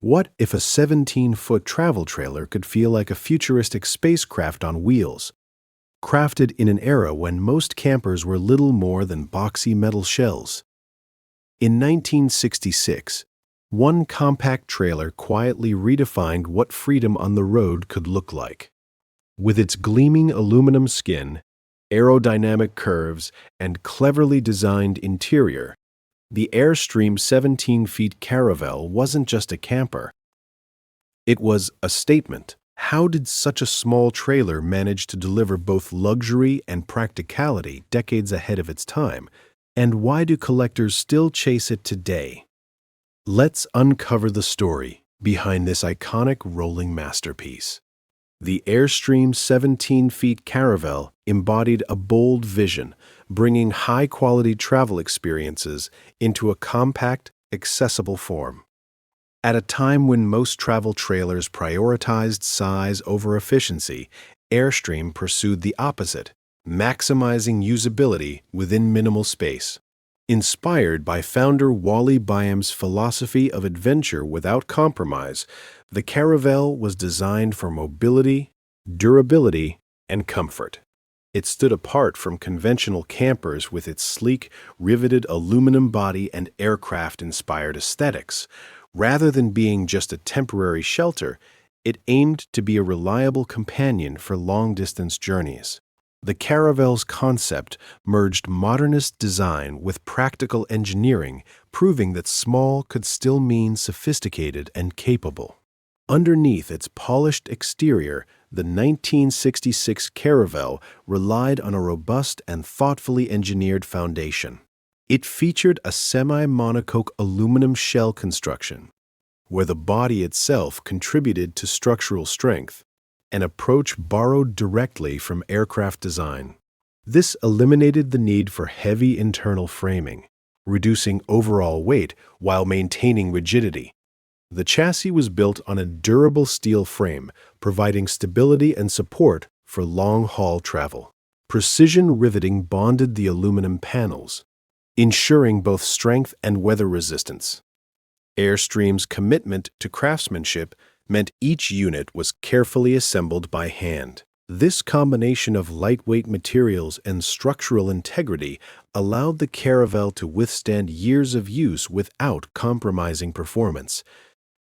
What if a 17-foot travel trailer could feel like a futuristic spacecraft on wheels, crafted in an era when most campers were little more than boxy metal shells? In 1966, one compact trailer quietly redefined what freedom on the road could look like. With its gleaming aluminum skin, aerodynamic curves, and cleverly designed interior, the Airstream 17-feet Caravel wasn't just a camper. It was a statement. How did such a small trailer manage to deliver both luxury and practicality decades ahead of its time? And why do collectors still chase it today? Let's uncover the story behind this iconic rolling masterpiece. The Airstream 17-feet Caravel embodied a bold vision, bringing high-quality travel experiences into a compact, accessible form. At a time when most travel trailers prioritized size over efficiency, Airstream pursued the opposite, maximizing usability within minimal space. Inspired by founder Wally Byam's philosophy of adventure without compromise, the Caravel was designed for mobility, durability, and comfort. It stood apart from conventional campers with its sleek, riveted aluminum body and aircraft-inspired aesthetics. Rather than being just a temporary shelter, it aimed to be a reliable companion for long-distance journeys. The Caravel's concept merged modernist design with practical engineering, proving that small could still mean sophisticated and capable. Underneath its polished exterior, the 1966 Caravel relied on a robust and thoughtfully engineered foundation. It featured a semi-monocoque aluminum shell construction, where the body itself contributed to structural strength, an approach borrowed directly from aircraft design. This eliminated the need for heavy internal framing, reducing overall weight while maintaining rigidity. The chassis was built on a durable steel frame, providing stability and support for long-haul travel. Precision riveting bonded the aluminum panels, ensuring both strength and weather resistance. Airstream's commitment to craftsmanship meant each unit was carefully assembled by hand. This combination of lightweight materials and structural integrity allowed the Caravel to withstand years of use without compromising performance.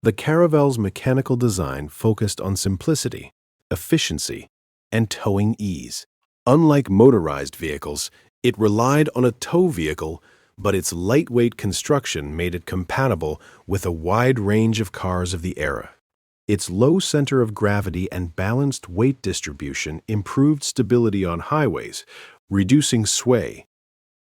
The Caravel's mechanical design focused on simplicity, efficiency, and towing ease. Unlike motorized vehicles, it relied on a tow vehicle, but its lightweight construction made it compatible with a wide range of cars of the era. Its low center of gravity and balanced weight distribution improved stability on highways, reducing sway,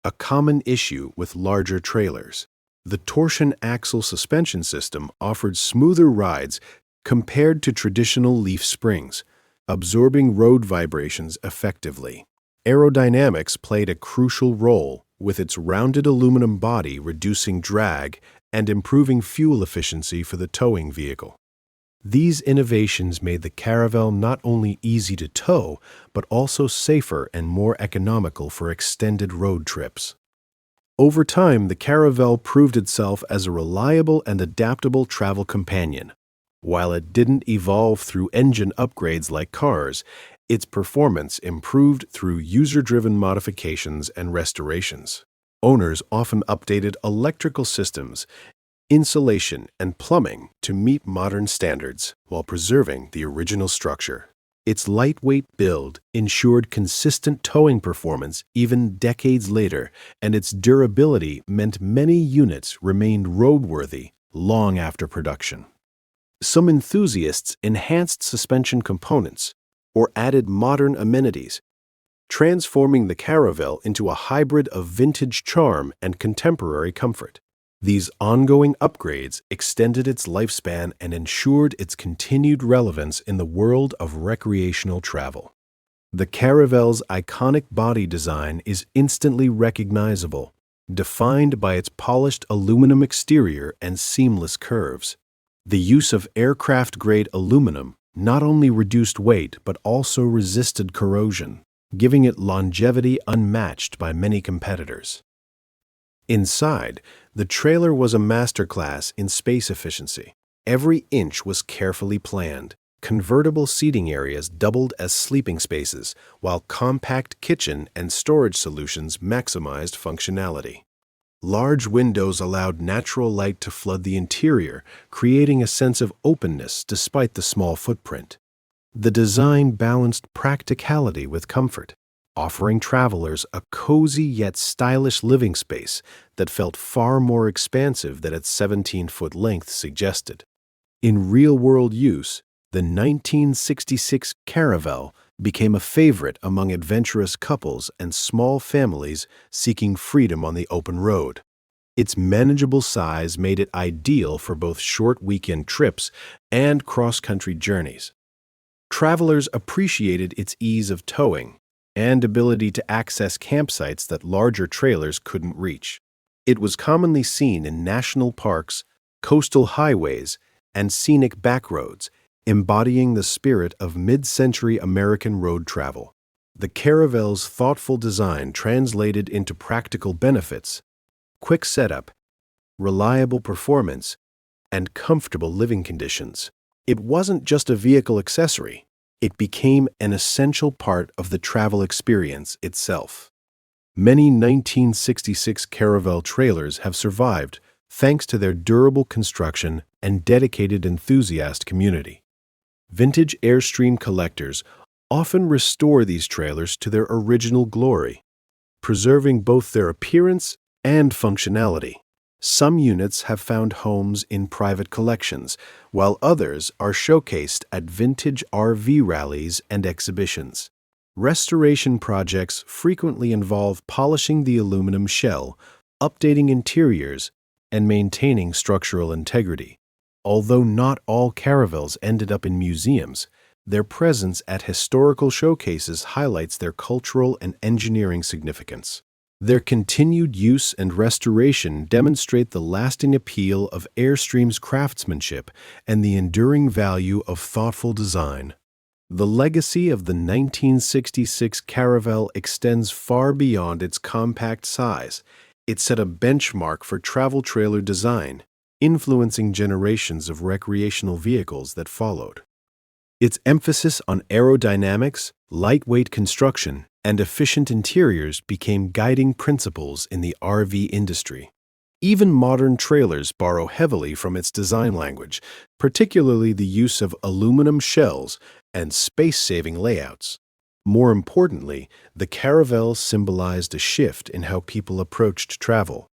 a common issue with larger trailers. The torsion axle suspension system offered smoother rides compared to traditional leaf springs, absorbing road vibrations effectively. Aerodynamics played a crucial role, with its rounded aluminum body reducing drag and improving fuel efficiency for the towing vehicle. These innovations made the Caravel not only easy to tow, but also safer and more economical for extended road trips. Over time, the Caravel proved itself as a reliable and adaptable travel companion. While it didn't evolve through engine upgrades like cars, its performance improved through user-driven modifications and restorations. Owners often updated electrical systems, insulation, and plumbing to meet modern standards while preserving the original structure. Its lightweight build ensured consistent towing performance even decades later, and its durability meant many units remained roadworthy long after production. Some enthusiasts enhanced suspension components or added modern amenities, transforming the Caravel into a hybrid of vintage charm and contemporary comfort. These ongoing upgrades extended its lifespan and ensured its continued relevance in the world of recreational travel. The Caravel's iconic body design is instantly recognizable, defined by its polished aluminum exterior and seamless curves. The use of aircraft-grade aluminum not only reduced weight but also resisted corrosion, giving it longevity unmatched by many competitors. Inside, the trailer was a masterclass in space efficiency. Every inch was carefully planned. Convertible seating areas doubled as sleeping spaces, while compact kitchen and storage solutions maximized functionality. Large windows allowed natural light to flood the interior, creating a sense of openness despite the small footprint. The design balanced practicality with comfort, offering travelers a cozy yet stylish living space that felt far more expansive than its 17-foot length suggested. In real-world use, the 1966 Caravel became a favorite among adventurous couples and small families seeking freedom on the open road. Its manageable size made it ideal for both short weekend trips and cross-country journeys. Travelers appreciated its ease of towing and ability to access campsites that larger trailers couldn't reach. It was commonly seen in national parks, coastal highways, and scenic backroads, embodying the spirit of mid-century American road travel. The Caravel's thoughtful design translated into practical benefits: quick setup, reliable performance, and comfortable living conditions. It wasn't just a vehicle accessory, it became an essential part of the travel experience itself. Many 1966 Caravel trailers have survived thanks to their durable construction and dedicated enthusiast community. Vintage Airstream collectors often restore these trailers to their original glory, preserving both their appearance and functionality. Some units have found homes in private collections, while others are showcased at vintage RV rallies and exhibitions. Restoration projects frequently involve polishing the aluminum shell, updating interiors, and maintaining structural integrity. Although not all Caravels ended up in museums, their presence at historical showcases highlights their cultural and engineering significance. Their continued use and restoration demonstrate the lasting appeal of Airstream's craftsmanship and the enduring value of thoughtful design. The legacy of the 1966 Caravel extends far beyond its compact size. It set a benchmark for travel trailer design, influencing generations of recreational vehicles that followed. Its emphasis on aerodynamics, lightweight construction, and efficient interiors became guiding principles in the RV industry. Even modern trailers borrow heavily from its design language, particularly the use of aluminum shells and space-saving layouts. More importantly, the Caravel symbolized a shift in how people approached travel,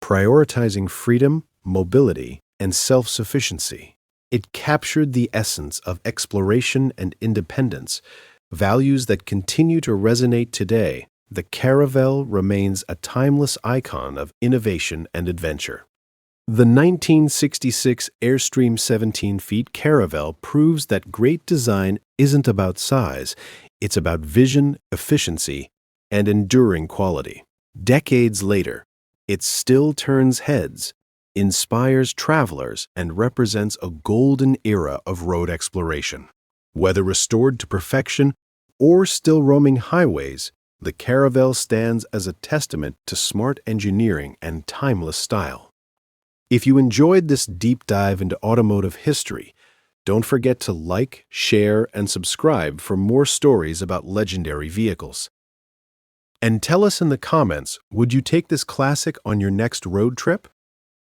prioritizing freedom, mobility, and self-sufficiency. It captured the essence of exploration and independence, values that continue to resonate today. The Caravel remains a timeless icon of innovation and adventure. The 1966 Airstream 17-feet Caravel proves that great design isn't about size, it's about vision, efficiency, and enduring quality. Decades later, it still turns heads, inspires travelers, and represents a golden era of road exploration. Whether restored to perfection or still roaming highways, the Caravel stands as a testament to smart engineering and timeless style. If you enjoyed this deep dive into automotive history, don't forget to like, share, and subscribe for more stories about legendary vehicles. And tell us in the comments, would you take this classic on your next road trip?